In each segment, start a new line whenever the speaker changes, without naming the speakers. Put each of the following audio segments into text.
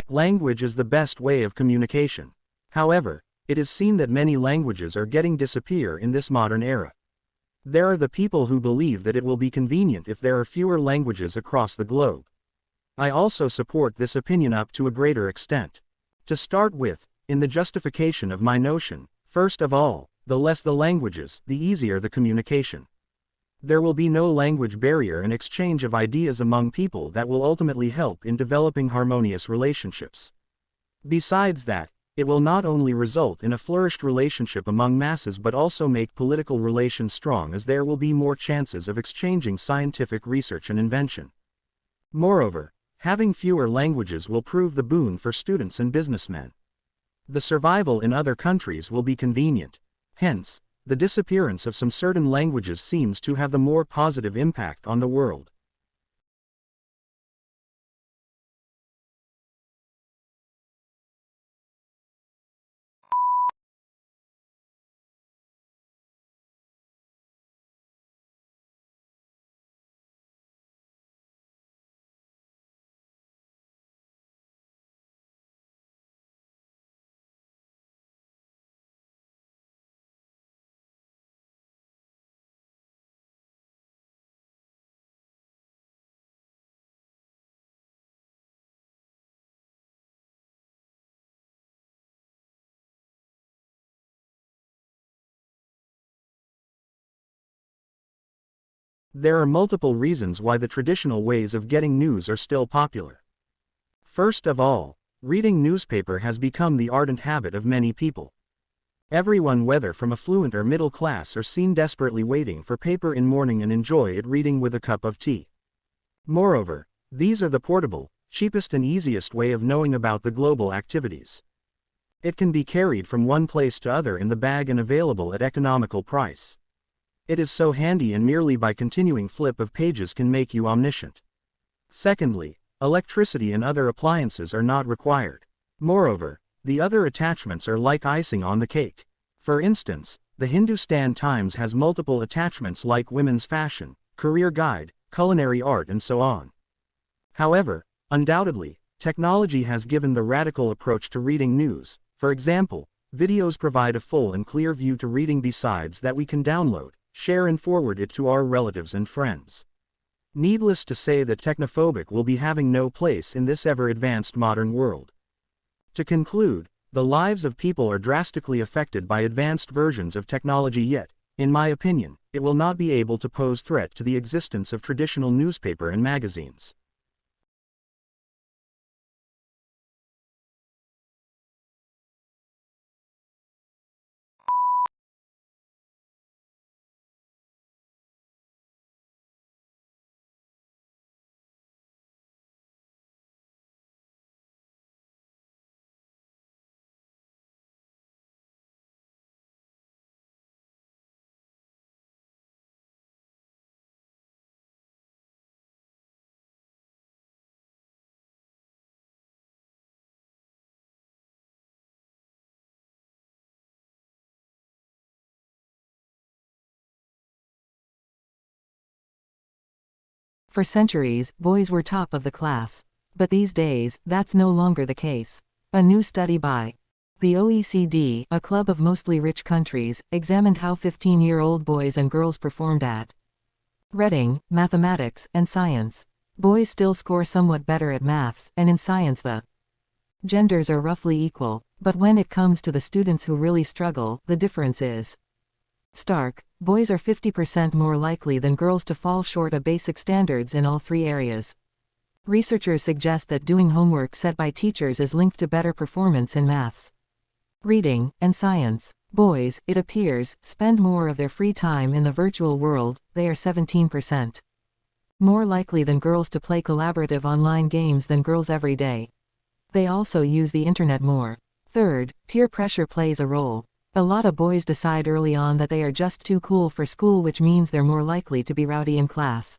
Language is the best way of communication. However, it is seen that many languages are getting disappear in this modern era. There are the people who believe that it will be convenient if there are fewer languages across the globe. I also support this opinion up to a greater extent. To start with, in the justification of my notion, first of all, the less the languages, the easier the communication. There will be no language barrier and exchange of ideas among people that will ultimately help in developing harmonious relationships. Besides that, it will not only result in a flourished relationship among masses but also make political relations strong, as there will be more chances of exchanging scientific research and invention. Moreover, having fewer languages will prove the boon for students and businessmen. The survival in other countries will be convenient. Hence, the disappearance of some certain languages seems to have the more positive impact on the world. There are multiple reasons why the traditional ways of getting news are still popular. First of all, reading newspaper has become the ardent habit of many people. Everyone, whether from affluent or middle class, are seen desperately waiting for paper in morning and enjoy it reading with a cup of tea. Moreover, these are the portable, cheapest and easiest way of knowing about the global activities. It can be carried from one place to other in the bag and available at economical price. It is so handy, and merely by continuing flip of pages can make you omniscient. Secondly, electricity and other appliances are not required. Moreover, the other attachments are like icing on the cake. For instance, the Hindustan Times has multiple attachments like women's fashion, career guide, culinary art, and so on. However, undoubtedly, technology has given the radical approach to reading news. For example, videos provide a full and clear view to reading, besides that we can download, share and forward it to our relatives and friends. Needless to say that technophobic will be having no place in this ever-advanced modern world. To conclude, the lives of people are drastically affected by advanced versions of technology, yet, in my opinion, it will not be able to pose threat to the existence of traditional newspaper and magazines.
For centuries, boys were top of the class. But these days, that's no longer the case. A new study by the OECD, a club of mostly rich countries, examined how 15-year-old boys and girls performed at reading, mathematics, and science. Boys still score somewhat better at maths, and in science the genders are roughly equal. But when it comes to the students who really struggle, the difference is stark. Boys are 50% more likely than girls to fall short of basic standards in all three areas. Researchers suggest that doing homework set by teachers is linked to better performance in maths, reading, and science. Boys, it appears, spend more of their free time in the virtual world. They are 17% more likely than girls to play collaborative online games than girls every day. They also use the internet more. Third, peer pressure plays a role. A lot of boys decide early on that they are just too cool for school, which means they're more likely to be rowdy in class.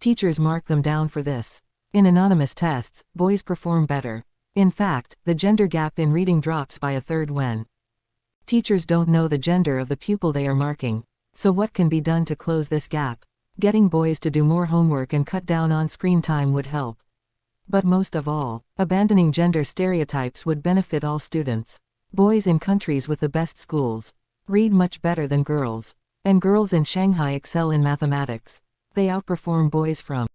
Teachers mark them down for this. In anonymous tests, boys perform better. In fact, the gender gap in reading drops by a third when teachers don't know the gender of the pupil they are marking. So what can be done to close this gap? Getting boys to do more homework and cut down on screen time would help. But most of all, abandoning gender stereotypes would benefit all students. Boys in countries with the best schools read much better than girls. And girls in Shanghai excel in mathematics. They outperform boys from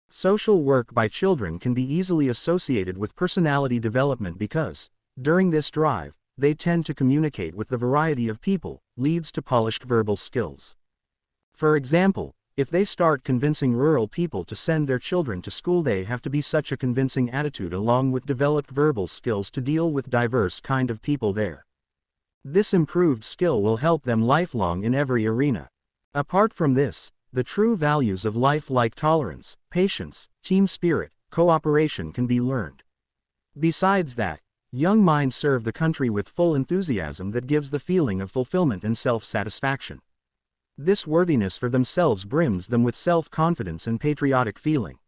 Social work by children can be easily associated with personality development because, during this drive, they tend to communicate with the variety of people, leads to polished verbal skills. For example, if they start convincing rural people to send their children to school, they have to be such a convincing attitude along with developed verbal skills to deal with diverse kind of people there. This improved skill will help them lifelong in every arena. Apart from this, the true values of life like tolerance, patience, team spirit, cooperation can be learned. Besides that, young minds serve the country with full enthusiasm that gives the feeling of fulfillment and self-satisfaction. This worthiness for themselves brims them with self-confidence and patriotic feeling.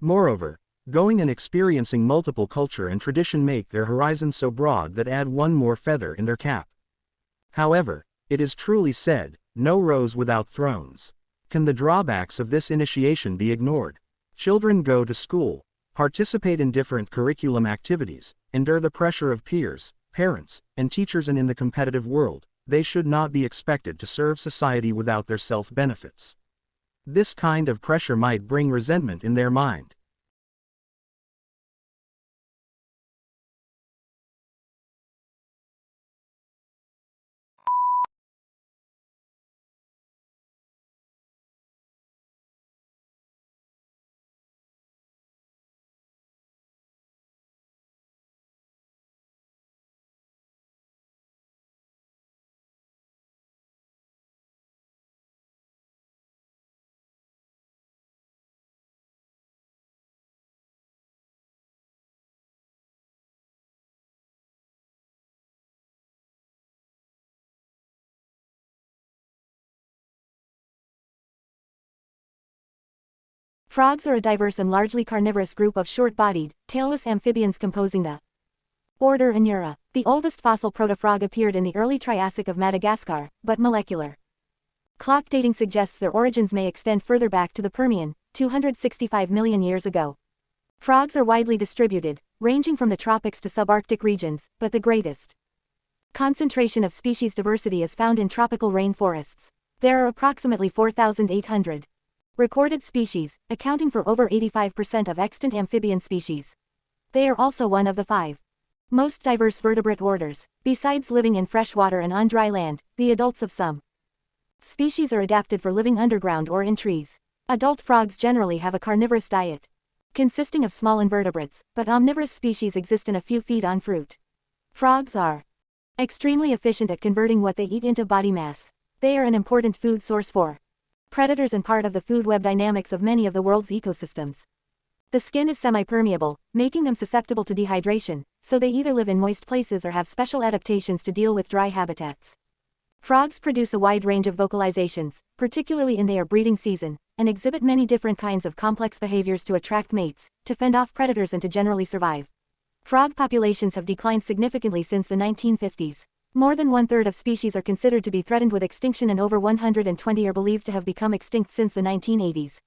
Moreover, going and experiencing multiple culture and tradition make their horizon so broad that add one more feather in their cap. However, it is truly said, no rose without thorns. Can the drawbacks of this initiation be ignored? Children go to school, participate in different curriculum activities, endure the pressure of peers, parents, and teachers, and in the competitive world, they should not be expected to serve society without their self-benefits. This kind of pressure might bring resentment in their mind.
Frogs are a diverse and largely carnivorous group of short-bodied, tailless amphibians composing the order Anura. The oldest fossil protofrog appeared in the early Triassic of Madagascar, but molecular clock dating suggests their origins may extend further back to the Permian, 265 million years ago. Frogs are widely distributed, ranging from the tropics to subarctic regions, but the greatest concentration of species diversity is found in tropical rainforests. There are approximately 4,800 recorded species, accounting for over 85% of extant amphibian species. They are also one of the 5 most diverse vertebrate orders. Besides living in fresh water and on dry land, the adults of some species are adapted for living underground or in trees. Adult frogs generally have a carnivorous diet, consisting of small invertebrates, but omnivorous species exist and a few feed on fruit. Frogs are extremely efficient at converting what they eat into body mass. They are an important food source for predators and part of the food web dynamics of many of the world's ecosystems. The skin is semi-permeable, making them susceptible to dehydration, so they either live in moist places or have special adaptations to deal with dry habitats. Frogs produce a wide range of vocalizations, particularly in their breeding season, and exhibit many different kinds of complex behaviors to attract mates, to fend off predators and to generally survive. Frog populations have declined significantly since the 1950s. More than 1/3 of species are considered to be threatened with extinction and over 120 are believed to have become extinct since the 1980s.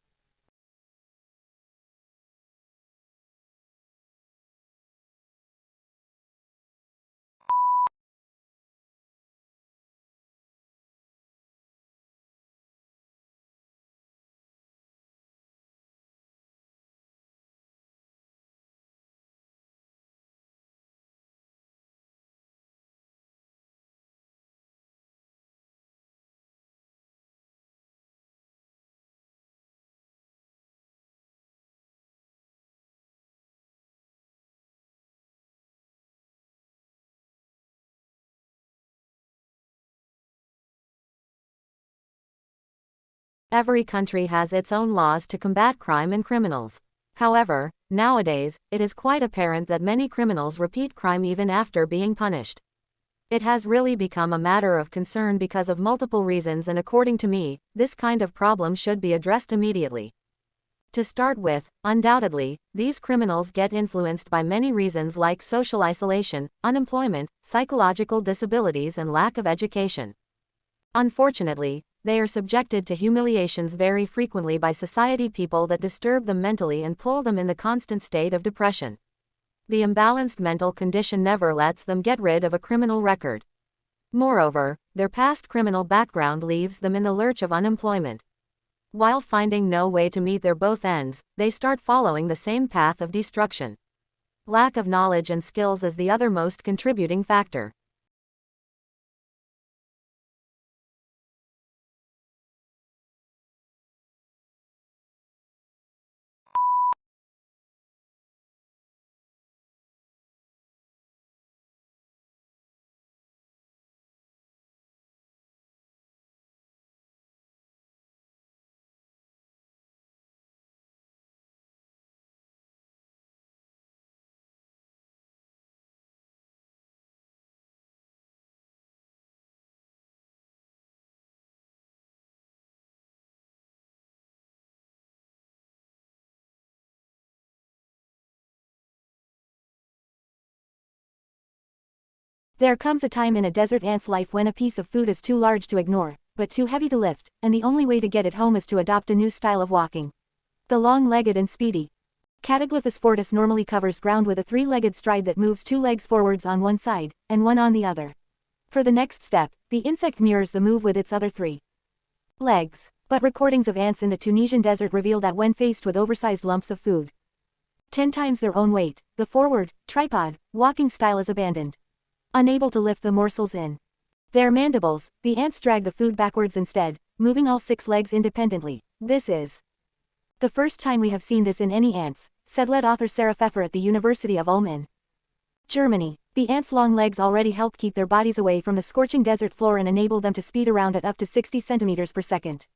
Every country has its own laws to combat crime and criminals. However, nowadays, it is quite apparent that many criminals repeat crime even after being punished. It has really become a matter of concern because of multiple reasons, and according to me, this kind of problem should be addressed immediately. To start with, undoubtedly, these criminals get influenced by many reasons like social isolation, unemployment, psychological disabilities, and lack of education. Unfortunately, they are subjected to humiliations very frequently by society people that disturb them mentally and pull them in the constant state of depression. The imbalanced mental condition never lets them get rid of a criminal record. Moreover, their past criminal background leaves them in the lurch of unemployment. While finding no way to meet their both ends, they start following the same path of destruction. Lack of knowledge and skills is the other most contributing factor. There comes a time in a desert ant's life when a piece of food is too large to ignore, but too heavy to lift, and the only way to get it home is to adopt a new style of walking. The long-legged and speedy Cataglyphus fortis normally covers ground with a three-legged stride that moves two legs forwards on one side, and one on the other. For the next step, the insect mirrors the move with its other three legs. But recordings of ants in the Tunisian desert reveal that when faced with oversized lumps of food, 10 times their own weight, the forward, tripod, walking style is abandoned. Unable to lift the morsels in their mandibles, the ants drag the food backwards instead, moving all 6 legs independently. This is the first time we have seen this in any ants, said lead author Sarah Pfeffer at the University of Ulm in Germany. The ants' long legs already help keep their bodies away from the scorching desert floor and enable them to speed around at up to 60 centimeters per second.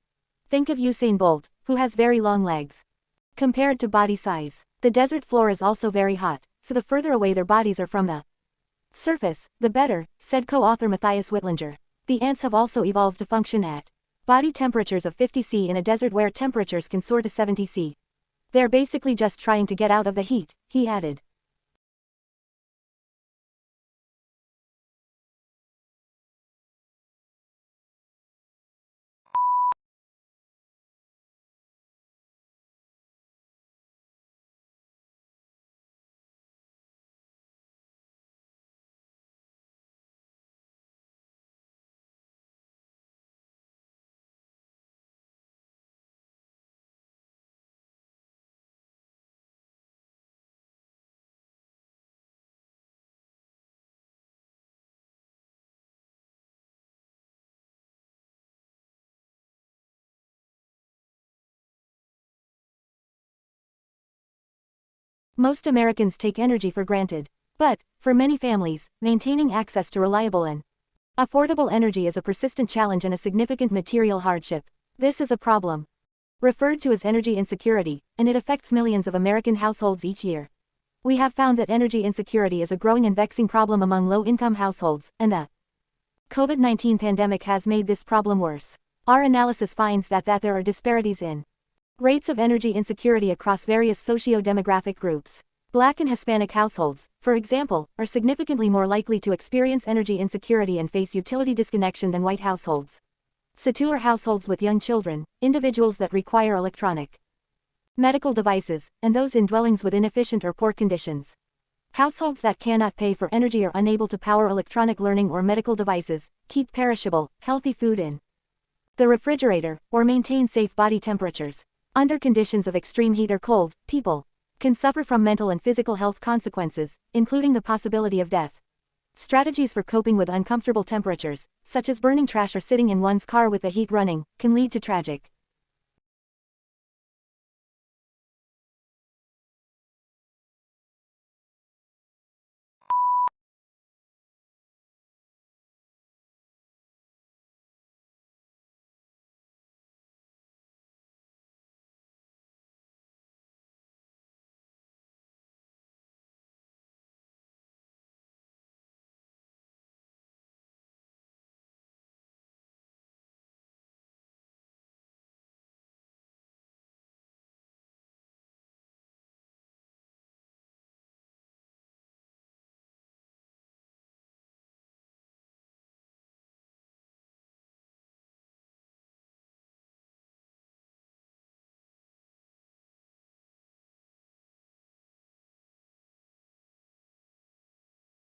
Think of Usain Bolt, who has very long legs. Compared to body size, the desert floor is also very hot, so the further away their bodies are from the surface, the better, said co-author Matthias Wittlinger. The ants have also evolved to function at body temperatures of 50 C in a desert where temperatures can soar to 70 C. They're basically just trying to get out of the heat, he added. Most Americans take energy for granted. But, for many families, maintaining access to reliable and affordable energy is a persistent challenge and a significant material hardship. This is a problem referred to as energy insecurity, and it affects millions of American households each year. We have found that energy insecurity is a growing and vexing problem among low-income households, and the COVID-19 pandemic has made this problem worse. Our analysis finds that there are disparities in rates of energy insecurity across various socio-demographic groups. Black and Hispanic households, for example, are significantly more likely to experience energy insecurity and face utility disconnection than white households. So too are households with young children, individuals that require electronic medical devices, and those in dwellings with inefficient or poor conditions. Households that cannot pay for energy or unable to power electronic learning or medical devices, keep perishable, healthy food in the refrigerator, or maintain safe body temperatures under conditions of extreme heat or cold, people can suffer from mental and physical health consequences, including the possibility of death. Strategies for coping with uncomfortable temperatures, such as burning trash or sitting in one's car with the heat running, can lead to tragic